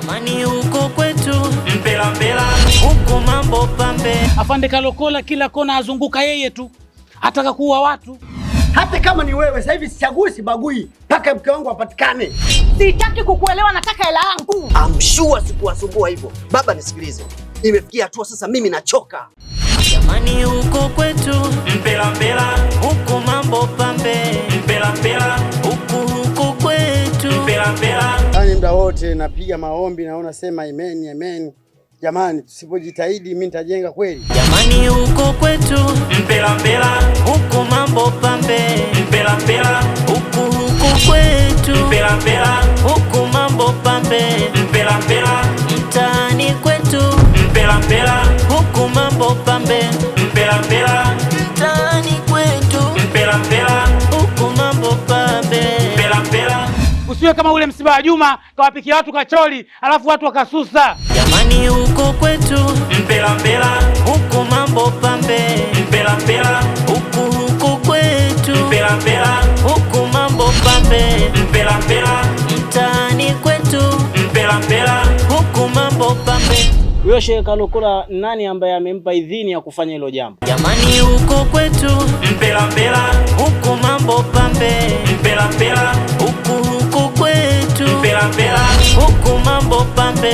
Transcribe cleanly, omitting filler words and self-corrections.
Jamani huko kwetu mpela mpela, huko mambo pambe. Afande Kalokola kila kona azunguka yeye tu, ataka kuua watu. Hata kama ni wewe sasa hivi sichagui sibagui, mpaka mke wangu apatikane. Sitaki kukuelewa, nataka hela yangu. I'm sure sikuwasumbua hivyo. Baba nisikilize, nimefikia hatua sasa mimi nachoka. Jamani huko kwetu mpela mpela, huko mambo pambe. Mpela mpela, huko kwetu mpela mpela. Yaani muda wote napiga maombi naona sema amen amen. Jamani tusipojitahidi mimi nitajenga kweli. Jamani huko kwetu mpela mpela, huko mambo pambe. Mpela mpela, huko kwetu mpela mpela, huko mambo pambe. Mpela mpela, mtaani kwetu mpela mpela, huko mambo pambe. Mpela mpela, mtaani kwetu mpela mpela, huko mambo pambe. Mpela mpela. Usiwe kama ule msiba wa Juma kawapikia watu kacholi alafu watu wakasusa. Jamani huko kwetu mpela mpela, huko mambo pambe. Mpela mpela, huko kwetu mpela mpela, huko mambo pambe. Mpela mpela, mtaani kwetu mpela mpela, huko mambo pambe. Huyo Sheikh Kalokola nani ambaye amempa idhini ya kufanya hilo jambo? Jamani huko kwetu mpela mpela, huko mambo pambe. Mpela mpela, huko kwetu mpela mpela, huko mambo pambe.